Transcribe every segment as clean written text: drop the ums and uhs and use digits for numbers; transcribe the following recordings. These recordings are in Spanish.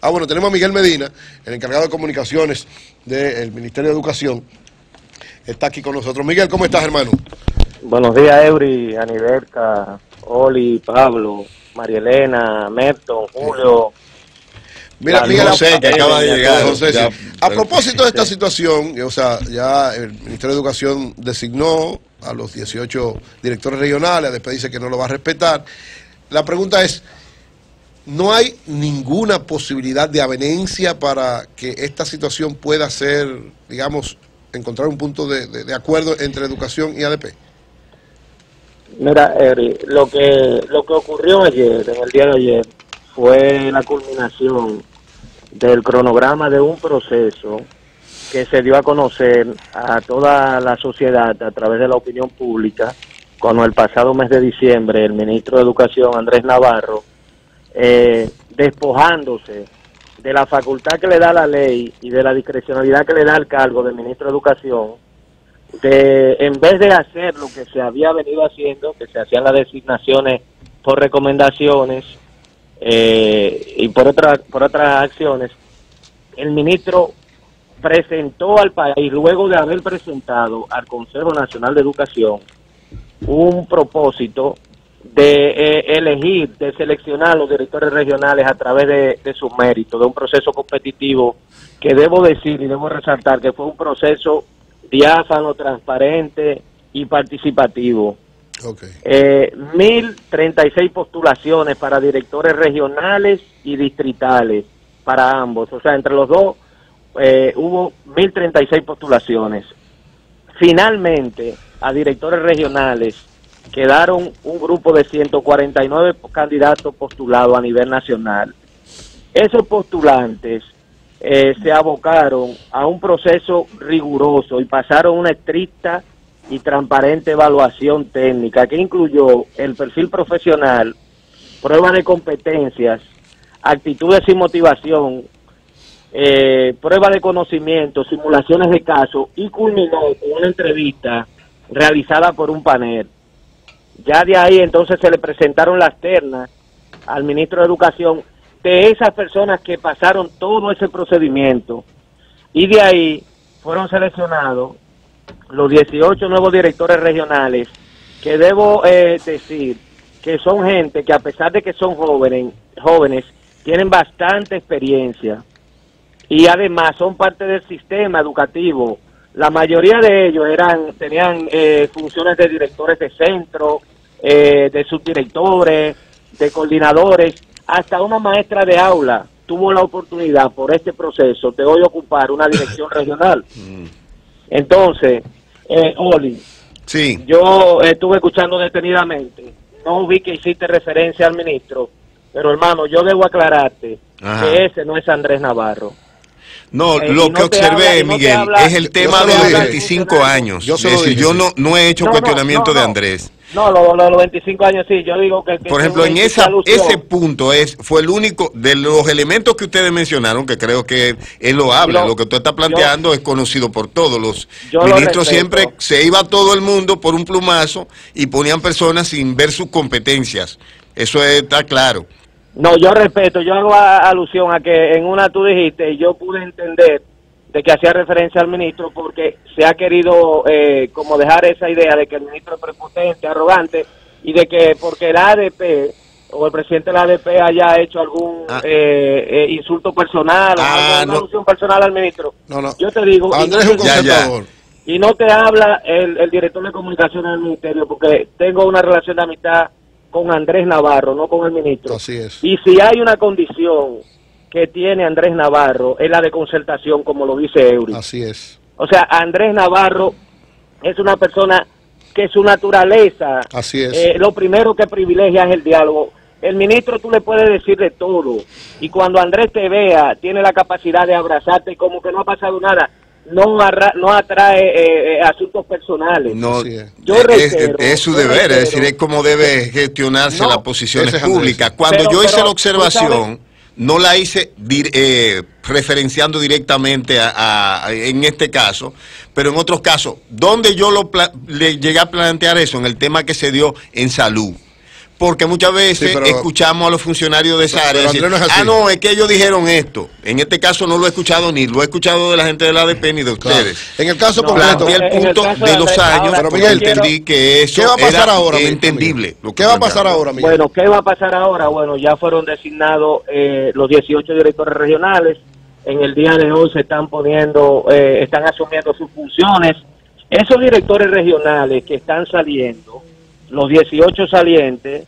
Bueno, tenemos a Miguel Medina, el encargado de comunicaciones del Ministerio de Educación. Está aquí con nosotros. Miguel, ¿cómo estás, hermano? Buenos días, Eury, Aniberca, Oli, Pablo, María Elena, Merton, Julio. Mira, Miguel, José, que acaba de llegar. José, Ya, sí. A propósito de esta situación, o sea, ya el Ministerio de Educación designó a los 18 directores regionales, después dice que no lo va a respetar. La pregunta es, ¿no hay ninguna posibilidad de avenencia para que esta situación pueda ser, digamos, encontrar un punto de acuerdo entre educación y ADP? Mira, Eury, lo que ocurrió ayer, en el día de ayer, fue la culminación del cronograma de un proceso que se dio a conocer a toda la sociedad a través de la opinión pública, cuando el pasado mes de diciembre el ministro de Educación, Andrés Navarro, despojándose de la facultad que le da la ley y de la discrecionalidad que le da el cargo de ministro de Educación, en vez de hacer lo que se había venido haciendo, que se hacían las designaciones por recomendaciones y por otras acciones, el ministro presentó al país, luego de haber presentado al Consejo Nacional de Educación un propósito de elegir, de seleccionar los directores regionales a través de sus méritos, de un proceso competitivo que debo decir y debo resaltar que fue un proceso diáfano, transparente y participativo. Okay. 1036 postulaciones para directores regionales y distritales, para ambos, o sea, entre los dos hubo 1036 postulaciones. Finalmente, a directores regionales quedaron un grupo de 149 candidatos postulados a nivel nacional. Esos postulantes se abocaron a un proceso riguroso y pasaron una estricta y transparente evaluación técnica que incluyó el perfil profesional, pruebas de competencias, actitudes y motivación, pruebas de conocimiento, simulaciones de caso, y culminó con una entrevista realizada por un panel. Ya de ahí entonces se le presentaron las ternas al ministro de Educación de esas personas que pasaron todo ese procedimiento, y de ahí fueron seleccionados los 18 nuevos directores regionales, que debo decir que son gente que, a pesar de que son jóvenes, tienen bastante experiencia y además son parte del sistema educativo. La mayoría de ellos tenían funciones de directores de centro, de subdirectores, de coordinadores, hasta una maestra de aula tuvo la oportunidad por este proceso de hoy ocupar una dirección regional. Entonces, Oli, sí, yo estuve escuchando detenidamente, no vi que hiciste referencia al ministro, pero hermano, yo debo aclararte que ese no es Andrés Navarro. No, lo que observé, Miguel, es el tema de los 25 años. Yo no he hecho cuestionamiento de Andrés. No, los 25 años sí, yo digo que por ejemplo, en ese punto fue el único de los elementos que ustedes mencionaron, que creo que es loable. Lo que tú estás planteando es conocido por todos. Los ministros siempre se iba todo el mundo por un plumazo y ponían personas sin ver sus competencias. Eso está claro. No, yo respeto, yo hago alusión a que en una tú dijiste, y yo pude entender de que hacía referencia al ministro, porque se ha querido como dejar esa idea de que el ministro es prepotente, arrogante, y de que porque el ADP o el presidente de la ADP haya hecho algún insulto personal, alguna alusión personal al ministro. No. Yo te digo, Andrés es un conservador. Y no te habla el director de comunicaciones del ministerio, porque tengo una relación de amistad con Andrés Navarro, no con el ministro. Así es. Y si hay una condición que tiene Andrés Navarro, es la de concertación, como lo dice Eury. Así es. O sea, Andrés Navarro es una persona que su naturaleza, así es, lo primero que privilegia es el diálogo. El ministro tú le puedes decir de todo, y cuando Andrés te vea, tiene la capacidad de abrazarte como que no ha pasado nada. No atrae asuntos personales. No, yo reitero, es su deber, es decir, es como debe gestionarse las posiciones públicas. Cuando yo hice la observación, no la hice referenciando directamente en este caso, pero en otros casos, donde yo le llegué a plantear eso, en el tema que se dio en salud. porque muchas veces escuchamos a los funcionarios de esa área decir, no, es que ellos dijeron esto. En este caso no lo he escuchado, ni lo he escuchado de la gente de la ADP ni de ustedes. En el caso concreto, el punto de los años, pero Miguel, entendí que eso ¿qué va a pasar ahora, entendible. ¿Qué va a pasar ahora, Miguel? Bueno, ¿qué va a pasar ahora? Bueno, ya fueron designados los 18 directores regionales. En el día de hoy se están están asumiendo sus funciones. Esos directores regionales que están saliendo, los 18 salientes,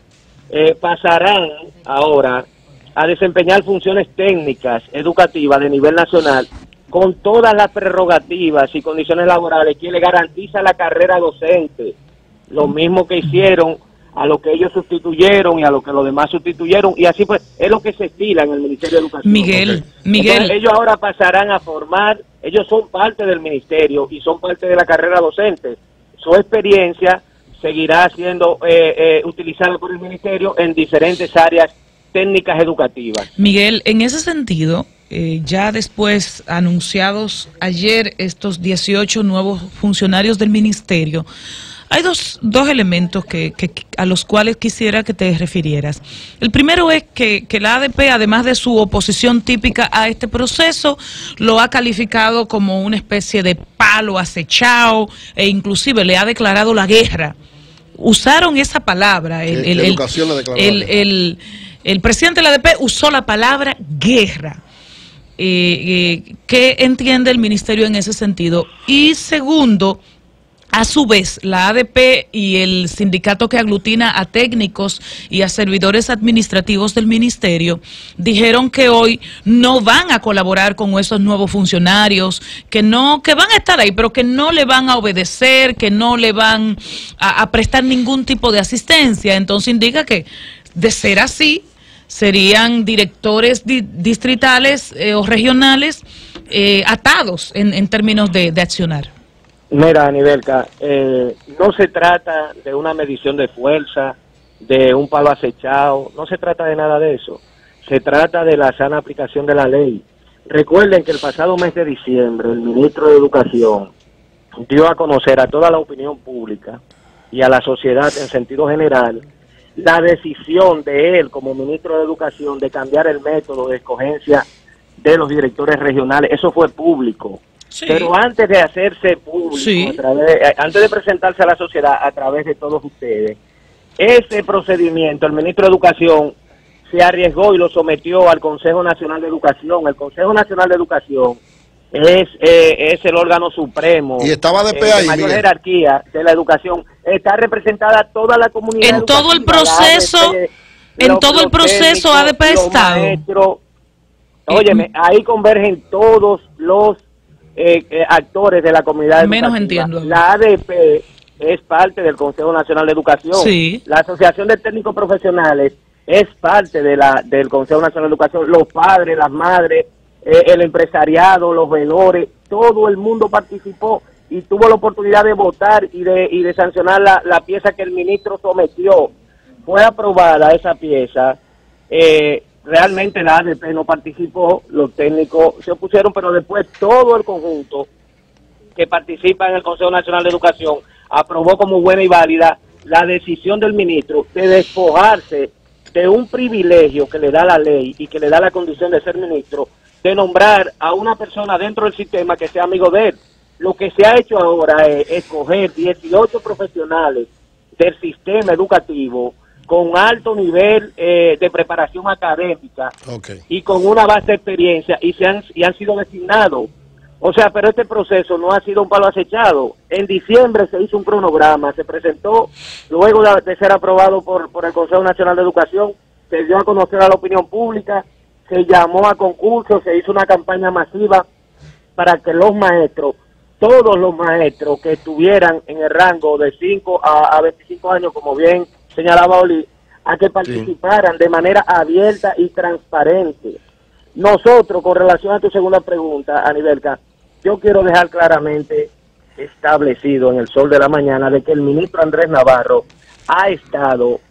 pasarán ahora a desempeñar funciones técnicas, educativas de nivel nacional, con todas las prerrogativas y condiciones laborales que le garantiza la carrera docente, lo mismo que hicieron a lo que ellos sustituyeron y a lo que los demás sustituyeron, y así pues es lo que se estila en el Ministerio de Educación. Miguel. Entonces, ellos ahora pasarán a formar, ellos son parte del ministerio y son parte de la carrera docente. Su experiencia seguirá siendo utilizada por el ministerio en diferentes áreas técnicas educativas. Miguel, en ese sentido, ya después anunciados ayer estos 18 nuevos funcionarios del ministerio, hay dos elementos a los cuales quisiera que te refirieras. El primero es que la ADP, además de su oposición típica a este proceso, lo ha calificado como una especie de palo acechado e inclusive le ha declarado la guerra. Usaron esa palabra. El presidente de la ADP usó la palabra guerra. ¿Qué entiende el ministerio en ese sentido? Y segundo, a su vez, la ADP y el sindicato que aglutina a técnicos y a servidores administrativos del ministerio dijeron que hoy no van a colaborar con esos nuevos funcionarios, que van a estar ahí, pero que no le van a obedecer, que no le van a prestar ningún tipo de asistencia. Entonces indica que, de ser así, serían directores distritales o regionales atados en términos de accionar. Mira, Anibelka, no se trata de una medición de fuerza, de un palo acechado, no se trata de nada de eso. Se trata de la sana aplicación de la ley. Recuerden que el pasado mes de diciembre el ministro de Educación dio a conocer a toda la opinión pública y a la sociedad en sentido general la decisión de él como ministro de Educación de cambiar el método de escogencia de los directores regionales. Eso fue público. Sí. Pero antes de hacerse público, sí, antes de presentarse a la sociedad a través de todos ustedes, ese procedimiento, el ministro de Educación se arriesgó y lo sometió al Consejo Nacional de Educación. El Consejo Nacional de Educación es el órgano supremo. Y estaba de ahí, mayor jerarquía de la educación. Está representada toda la comunidad. En todo el proceso, ADP ha estado. Óyeme, ahí convergen todos los actores de la comunidad menos entiendo. La ADP es parte del Consejo Nacional de Educación. Sí. La Asociación de Técnicos Profesionales es parte del Consejo Nacional de Educación. Los padres, las madres, el empresariado, los veedores, todo el mundo participó y tuvo la oportunidad de votar y de sancionar la pieza que el ministro sometió. Fue aprobada esa pieza. Realmente la ADP no participó, los técnicos se opusieron, pero después todo el conjunto que participa en el Consejo Nacional de Educación aprobó como buena y válida la decisión del ministro de despojarse de un privilegio que le da la ley y que le da la condición de ser ministro, de nombrar a una persona dentro del sistema que sea amigo de él. Lo que se ha hecho ahora es escoger 18 profesionales del sistema educativo con alto nivel de preparación académica, y con una vasta experiencia, y han sido designados. O sea, pero este proceso no ha sido un palo acechado. En diciembre se hizo un cronograma, se presentó, luego de ser aprobado por el Consejo Nacional de Educación, se dio a conocer a la opinión pública, se llamó a concurso, se hizo una campaña masiva para que los maestros, todos los maestros que estuvieran en el rango de 5 a 25 años, como bien señalaba Oli, a que participaran de manera abierta y transparente. Nosotros, con relación a tu segunda pregunta, Anibelka, yo quiero dejar claramente establecido en el sol de la mañana de que el ministro Andrés Navarro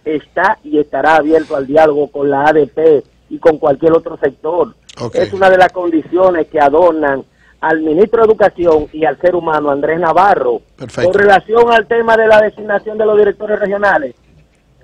está y estará abierto al diálogo con la ADP y con cualquier otro sector. Es una de las condiciones que adornan al ministro de Educación y al ser humano Andrés Navarro. Con relación al tema de la designación de los directores regionales,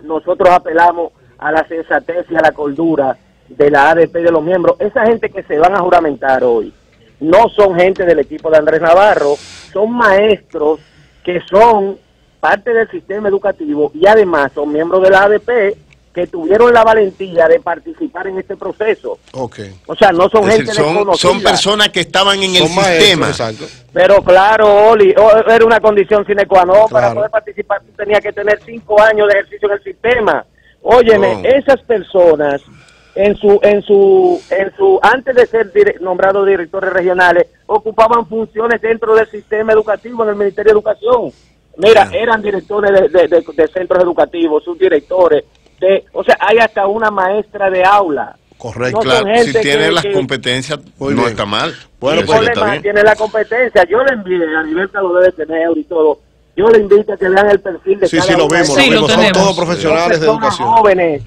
nosotros apelamos a la sensatez y a la cordura de la ADP de los miembros. Esa gente que se van a juramentar hoy no son gente del equipo de Andrés Navarro, son maestros que son parte del sistema educativo y además son miembros de la ADP que tuvieron la valentía de participar en este proceso. Okay. O sea, no son gente desconocida. Son personas que estaban en el sistema. Exacto. Pero claro, Oli, era una condición sine qua non. Para poder participar tú tenías que tener 5 años de ejercicio en el sistema. Óyeme, esas personas antes de ser nombrados directores regionales, ocupaban funciones dentro del sistema educativo en el Ministerio de Educación. Mira, eran directores de centros educativos, subdirectores, o sea, hay hasta una maestra de aula. Correcto. No claro, si tiene las competencias, no está mal. Bueno, pues tiene la competencia. Yo le envié, a nivel lo debe tener y todo, yo le invito a que vean el perfil de cada lo vimos, son todos profesionales de educación. Jóvenes,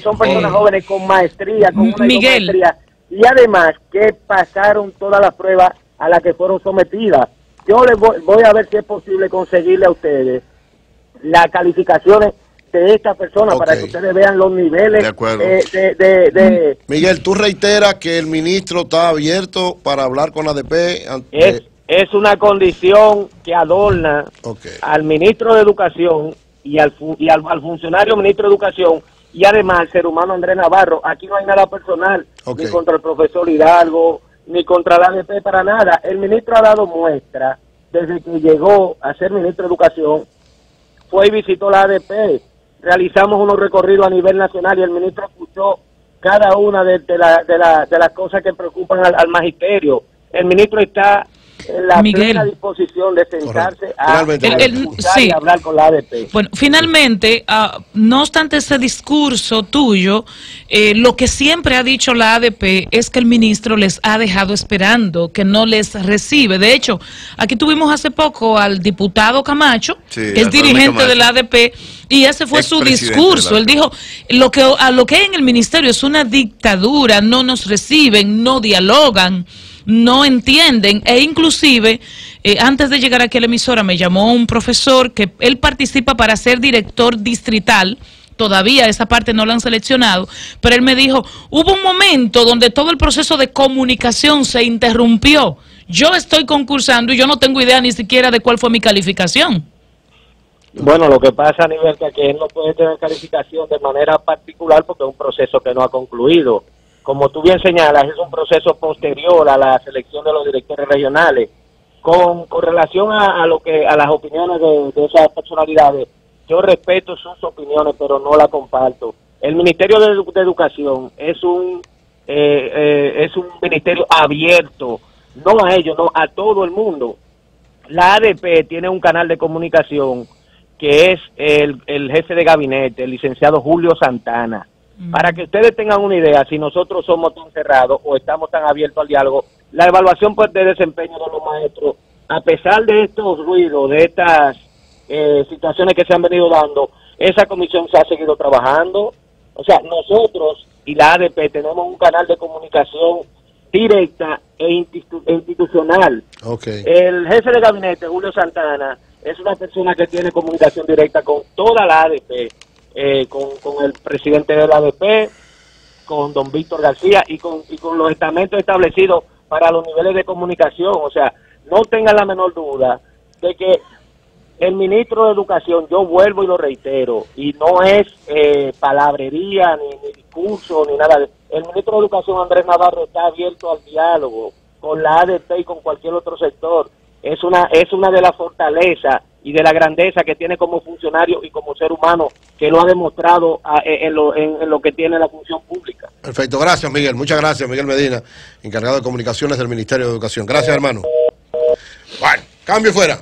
son personas jóvenes con maestría, con una maestría, y además que pasaron todas las pruebas a las que fueron sometidas. Yo les voy a ver si es posible conseguirle a ustedes las calificaciones de esta persona para que ustedes vean los niveles de Miguel, tú reiteras que el ministro está abierto para hablar con la ADP. Es una condición que adorna al ministro de Educación y al funcionario ministro de Educación y además al ser humano Andrés Navarro. Aquí no hay nada personal, ni contra el profesor Hidalgo, ni contra la ADP, para nada. El ministro ha dado muestra desde que llegó a ser ministro de Educación, fue y visitó la ADP, realizamos unos recorridos a nivel nacional y el ministro escuchó cada una de las cosas que preocupan al magisterio. El ministro está en la plena disposición de sentarse a y hablar con la ADP. Bueno, finalmente, no obstante ese discurso tuyo, lo que siempre ha dicho la ADP es que el ministro les ha dejado esperando, que no les recibe. De hecho, aquí tuvimos hace poco al diputado Camacho, que es dirigente de la ADP, y ese fue su discurso. Él dijo, lo que hay en el ministerio es una dictadura, no nos reciben, no dialogan, no entienden, e inclusive antes de llegar aquí a la emisora me llamó un profesor que él participa para ser director distrital. Todavía esa parte no la han seleccionado, pero él me dijo, hubo un momento donde todo el proceso de comunicación se interrumpió. Yo estoy concursando y yo no tengo idea ni siquiera de cuál fue mi calificación. Bueno, lo que pasa a nivel que él no puede tener calificación de manera particular porque es un proceso que no ha concluido. Como tú bien señalas, es un proceso posterior a la selección de los directores regionales. Con relación a las opiniones de esas personalidades, yo respeto sus opiniones, pero no las comparto. El Ministerio de Educación es un ministerio abierto, no a ellos, no a todo el mundo. La ADP tiene un canal de comunicación que es el jefe de gabinete, el licenciado Julio Santana. Para que ustedes tengan una idea, si nosotros somos tan cerrados o estamos tan abiertos al diálogo, la evaluación de desempeño de los maestros, a pesar de estos ruidos, de estas situaciones que se han venido dando, esa comisión se ha seguido trabajando. O sea, nosotros y la ADP tenemos un canal de comunicación directa e institucional. El jefe de gabinete, Julio Santana, es una persona que tiene comunicación directa con toda la ADP. Con el presidente de la ADP, con don Víctor García y con los estamentos establecidos para los niveles de comunicación. O sea, no tengan la menor duda de que el ministro de Educación, yo vuelvo y lo reitero, y no es palabrería, ni discurso, ni nada. El ministro de Educación, Andrés Navarro, está abierto al diálogo con la ADP y con cualquier otro sector. Es una de las fortalezas y de la grandeza que tiene como funcionario y como ser humano, que lo ha demostrado en lo que tiene la función pública. Perfecto, gracias Miguel, muchas gracias Miguel Medina, encargado de comunicaciones del Ministerio de Educación. Gracias hermano. Bueno, cambio fuera.